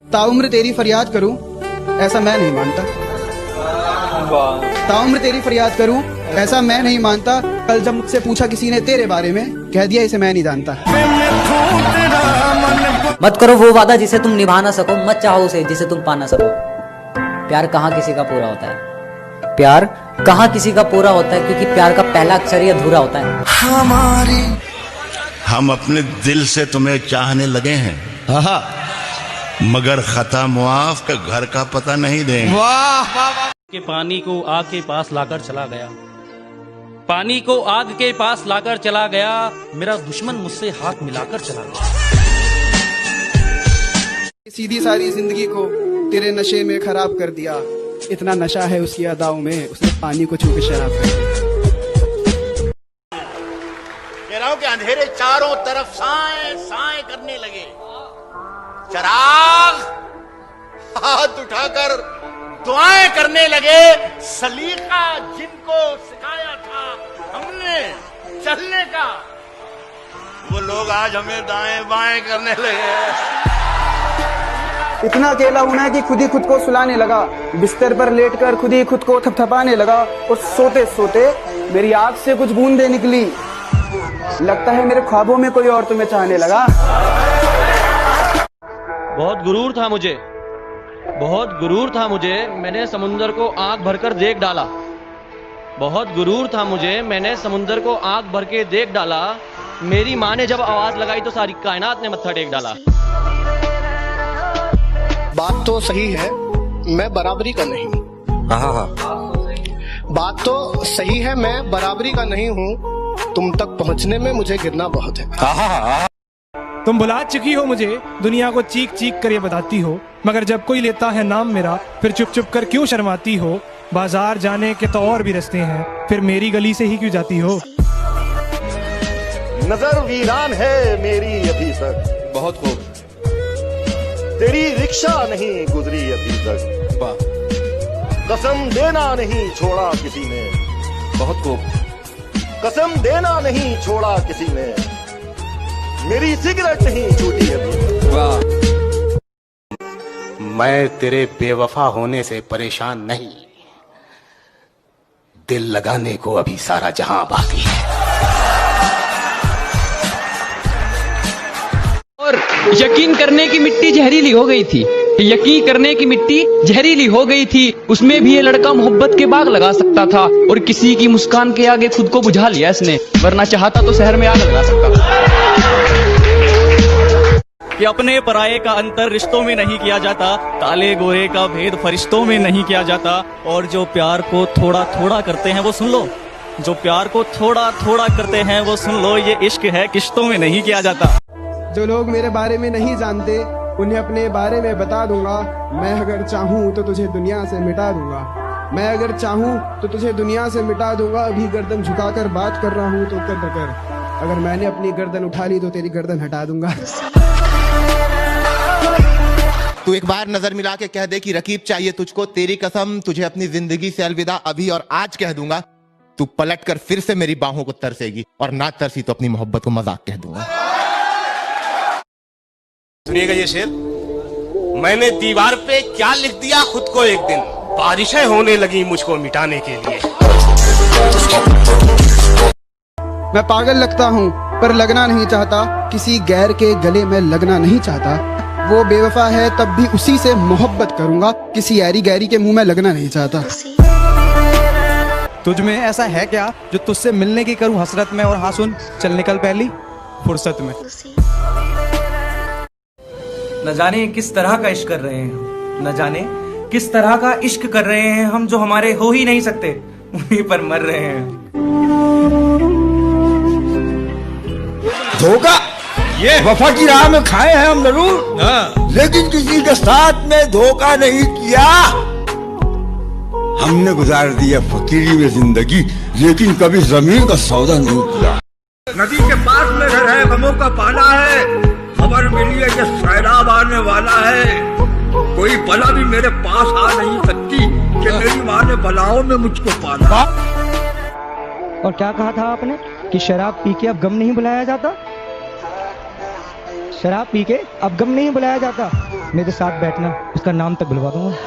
ताउम्र तेरी फरियाद करूं ऐसा मैं नहीं मानता। ताउम्र तेरी फरियाद करूं ऐसा मैं नहीं मानता। कल जब मुझसे पूछा किसी ने तेरे बारे में, कह दिया इसे मैं नहीं जानता। मत करो वो वादा जिसे तुम निभा ना सको, मत चाहो उसे जिसे तुम पा ना सको। प्यार कहाँ किसी का पूरा होता है, प्यार कहाँ किसी का पूरा होता है, क्योंकि प्यार का पहला अक्षर ही अधूरा होता है। हम अपने दिल से तुम्हें चाहने लगे हैं, मगर खता मुआफ का घर का पता नहीं देंगे। के पानी को आग के पास लाकर चला गया, पानी को आग के पास लाकर चला गया, मेरा दुश्मन मुझसे हाथ मिलाकर चला गया। सीधी सारी जिंदगी को तेरे नशे में खराब कर दिया। इतना नशा है उसकी अदाओं में, उसने पानी को छू के शराब कर दिया। कह रहा हूं कि अंधेरे चारों तरफ साए साए करने लगे। चिराग हाथ उठाकर दुआएं करने लगे। सलीका जिनको सिखाया था हमने चलने का, वो लोग आज हमें दाएं बाएं करने लगे। इतना अकेला होना है कि खुद ही खुद को सुलाने लगा। बिस्तर पर लेटकर खुद ही खुद को थपथपाने लगा। और सोते सोते मेरी आंख से कुछ बूंदें निकली। लगता है मेरे ख्वाबों में कोई और तुम्हें चाहने लगा। बहुत गुरूर था मुझे, बहुत गुरूर था मुझे, मैंने समुंदर को आंख भरकर देख डाला। बहुत गुरूर था मुझे, मैंने समुंदर को आंख भर के देख डाला। मेरी माँ ने जब आवाज लगाई तो सारी कायनात ने मत्था टेक डाला। बात तो सही है, मैं बराबरी का नहीं। बात तो सही है, मैं बराबरी का नहीं हूँ। तुम तक पहुँचने में मुझे गिरना बहुत है। तुम बुला चुकी हो मुझे, दुनिया को चीख चीख कर ये बताती हो, मगर जब कोई लेता है नाम मेरा फिर चुप चुप कर क्यों शर्माती हो। बाजार जाने के तो और भी रास्ते हैं, फिर मेरी गली से ही क्यों जाती हो। नजर वीरान है मेरी अभी तक, बहुत खूब। तेरी रिक्शा नहीं गुजरी अभी तक, कसम देना नहीं छोड़ा किसी ने, बहुत खूब। कसम देना नहीं छोड़ा किसी ने, मेरी सिगरेट नहीं छूटी अभी। वाह। मैं तेरे बेवफा होने से परेशान नहीं, दिल लगाने को अभी सारा जहां बाकी है। और यकीन करने की मिट्टी जहरीली हो गई थी, यकीन करने की मिट्टी जहरीली हो गई थी। उसमें भी ये लड़का मोहब्बत के बाग लगा सकता था, और किसी की मुस्कान के आगे खुद को बुझा लिया इसने, वरना चाहता तो शहर में आग लगा सकता। कि अपने पराये का अंतर रिश्तों में नहीं किया जाता, काले गोरे का भेद फरिश्तों में नहीं किया जाता। और जो प्यार को थोड़ा थोड़ा करते हैं वो सुन लो, जो प्यार को थोड़ा थोड़ा करते हैं वो सुन लो, ये इश्क है किश्तों में नहीं किया जाता। जो लोग मेरे बारे में नहीं जानते उन्हें अपने बारे में बता दूंगा। मैं अगर चाहूँ तो तुझे दुनिया से मिटा दूंगा, मैं अगर चाहूँ तो तुझे दुनिया से मिटा दूंगा। अभी गर्दन झुकाकर बात कर रहा हूँ तो कर, अगर मैंने अपनी गर्दन उठा ली तो तेरी गर्दन हटा दूंगा। तू एक बार नजर मिला के कह दे कि रकीब चाहिए तुझको, तेरी कसम तुझे अपनी जिंदगी से अलविदा अभी और आज कह दूंगा। तू पलट कर फिर से मेरी बाहों को तरसेगी, और ना तरसी तो अपनी मोहब्बत को मजाक कह दूंगा। सुनिएगा ये शेर, मैंने दीवार पे क्या लिख दिया खुद को एक दिन, बारिशें होने लगी मुझको मिटाने के लिए। मैं पागल लगता हूँ पर लगना नहीं चाहता, किसी गैर के गले में लगना नहीं चाहता। वो बेवफा है तब भी उसी से मोहब्बत करूंगा, किसी यारी गैरी के मुंह में लगना नहीं चाहता। तुझ में ऐसा है क्या जो तुझसे मिलने की करूं हसरत में, और हाँ सुन, चल निकल पहली फुर्सत में। न जाने किस तरह का इश्क कर रहे हैं, न जाने किस तरह का इश्क कर रहे हैं हम, जो हमारे हो ही नहीं सकते उन्हीं पर मर रहे हैं। धोखा ये वफा की राह में खाए हैं हम जरूर, लेकिन किसी के साथ में धोखा नहीं किया। हमने गुजार दिया फकीरी में जिंदगी, लेकिन कभी जमीन का सौदा नहीं किया। नदी के पास में घर है, गमों का पाला है, खबर मिली है कि सैलाब आने वाला है। कोई बला भी मेरे पास आ नहीं सकती कि मेरी माँ ने बलाओं में मुझको पाला। और क्या कहा था आपने कि शराब पी के अब गम नहीं बुलाया जाता? शराब पी के अब गम नहीं बुलाया जाता। मेरे साथ बैठना, उसका नाम तक बुलवा दूंगा।